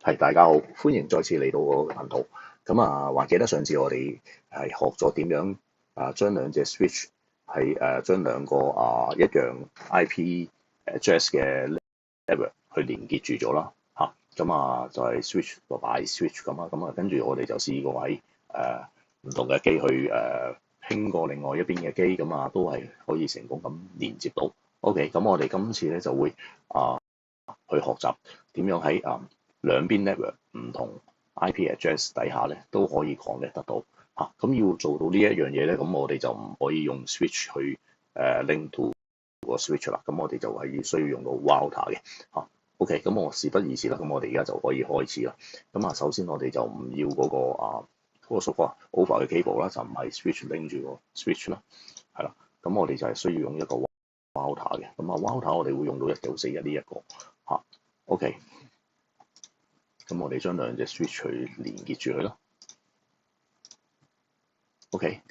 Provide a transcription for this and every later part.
係，大家好，歡迎再次嚟到我嘅頻道。還記得上次我哋係學咗點樣將兩隻 switch 係將兩個一樣 IP address 嘅 network 去連結住咗啦嚇。就係 switch 個擺 switch 咁啊。跟住我哋就試過喺唔同嘅機去拼過另外一邊嘅機，都係可以成功咁連接到。OK，咁我哋今次咧就會去學習點樣喺兩邊 network 唔同 IP address 底下咧都可以 connect 得到嚇。要做到呢一樣嘢咧，咁我哋就唔可以用 switch 去link to 個 switch 啦。咁我哋就係需要用到 router 嘅嚇。OK，咁我事不宜遲啦，咁我哋而家就可以開始啦。首先我哋就唔要嗰個所謂 over 嘅 cable 啦，就唔係 switch link 住個 switch 啦，係啦。咁我哋就係需要用一個 router 嘅。router 我哋會用到1941呢一個嚇。OK。咁我哋將兩隻 switch 去連結住佢咯。OK，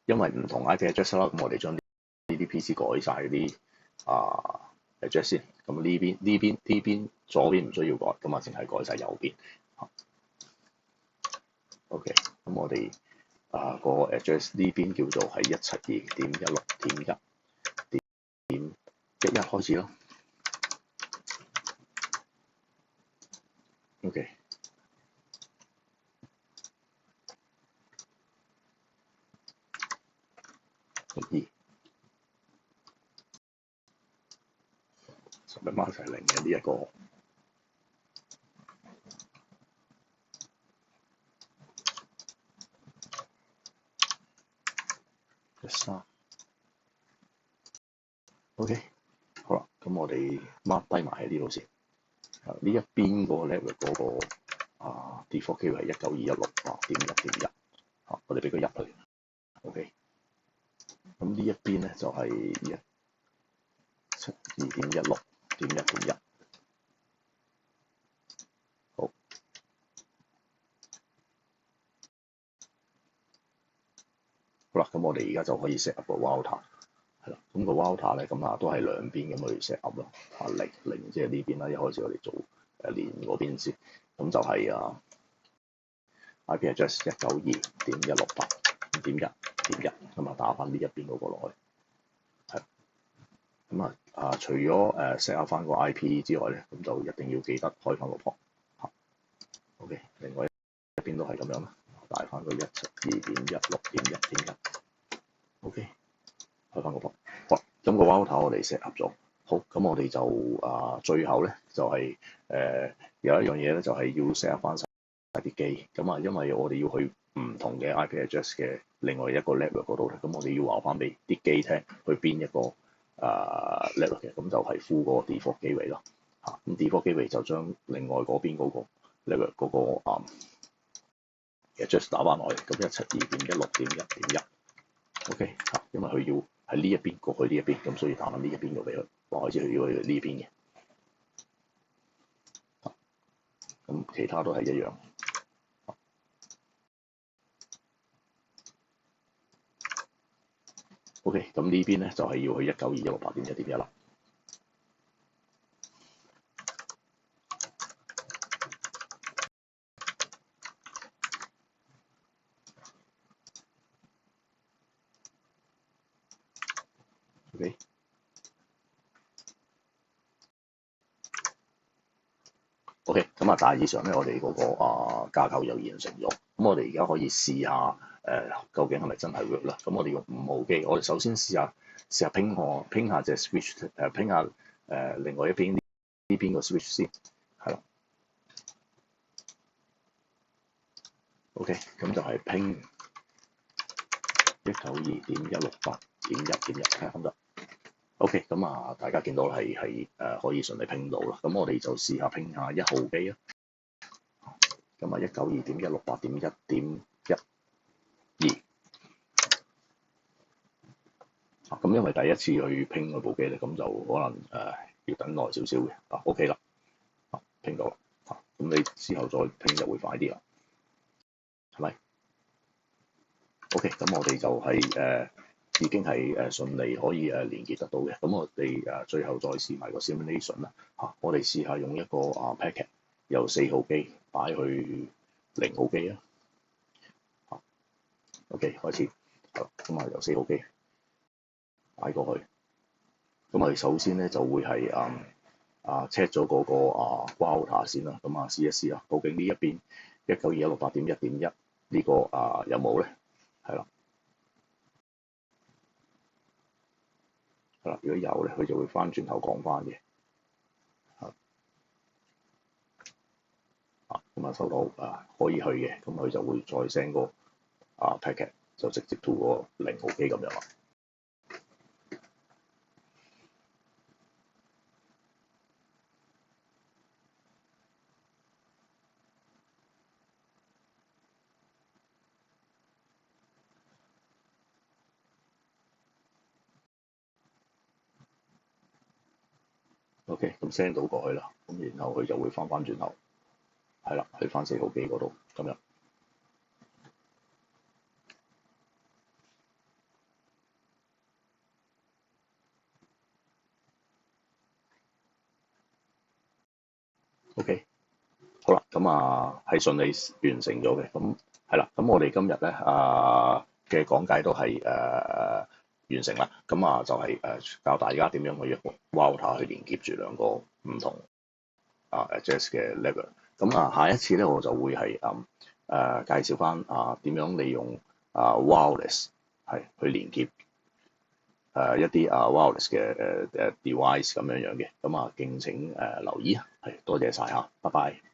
因為唔同 IP address 啦，咁我哋將呢啲 PC 改晒啲address 先。咁呢邊左邊唔需要改，淨係改晒右邊。OK，咁我哋個 address 呢邊叫做係172.16.1.11開始咯。OK。10碼就係0嘅呢一個。13。OK， 好啦，咁我哋 mark 低埋喺呢度先。呢一邊個 network 嗰個default 機會係192.16.1.1我哋俾佢入去。OK， 咁呢一邊咧就係172.16.1.1。好，好啦，咁我哋而家就可以 set up 個 router。係啦，咁個 router 咧，都係兩邊咁去 set up 咯。0即係呢邊啦，一開始我哋做連嗰邊先，咁就係IP address 192.168.1.1，打翻呢一邊嗰個落去。係，除咗set up 翻個 IP 之外咧，咁就一定要記得開翻個 port。OK， 另外一邊都係咁樣啦，帶翻個172.16.1.1。OK， 開翻個 port。好，咁個 router 我哋 set up 咗。好，咁我哋就最後咧就係有一樣嘢咧，就係要 set up 翻晒啲機。因為我哋要去唔同嘅 IP address 嘅另外一個 network 嗰度咧，咁我哋要話翻俾啲機聽去邊一個network 嘅，咁就係 full 嗰個 default gateway 咯。咁 default gateway 就將另外嗰邊嗰個 network 嗰個address 打翻落去，咁172.16.1.1。OK， 因為佢要喺呢一邊過去呢一邊，咁所以打翻呢一邊度俾佢，話知佢要去呢邊嘅。咁其他都係一樣。OK， 咁呢邊咧就係要去192.168.1.1啦。OK， OK， 大致上咧，我哋嗰個架構又完成咗。咁我哋而家可以試下究竟係咪真係 work 啦？咁我哋用5號機，我哋首先試下拼下隻 switch， 拼下另外一邊呢邊個 switch 先，係啦。OK， 咁就係拼192.168.1.1，睇下得唔得？OK， 大家見到係可以順利拼到啦。咁我哋就試下拼下1號機啊。192.168.1.12。咁因為第一次去拼嗰部機咧，咁就可能要等耐少少嘅。OK 啦，拼到啦。咁你之後再拼就會快啲啦，係咪 ？OK，咁我哋就係已經係順利可以連結得到嘅。咁我哋最後再試埋個 simulation 啦。我哋試下用一個packet 由4號機擺去0號機啊。OK， 開始。咁啊，由4號機擺過去。咁我哋首先咧就會係check 咗嗰個router 先啦。咁試一試啦，究竟呢一邊192.168.1.1呢個有冇咧？係啦，如果有咧，佢就會翻轉頭講翻嘅。咁收到可以去嘅，咁佢就會再 send 個packet 就直接 to 個0號機咁樣啦。OK， 咁 send 到過去啦，咁然後佢就會翻轉頭，係啦，去翻4號機嗰度咁樣。OK， 好啦，咁係順利完成咗嘅，咁係啦，咁我哋今日咧嘅講解都係完成啦，咁就係教大家點樣去用 router 去連結住兩個唔同address 嘅 level。咁下一次咧我就會係介紹翻點樣利用wireless 係去連結一啲wireless 嘅device 咁樣嘅，咁敬請留意啊，係多謝晒嚇，拜拜。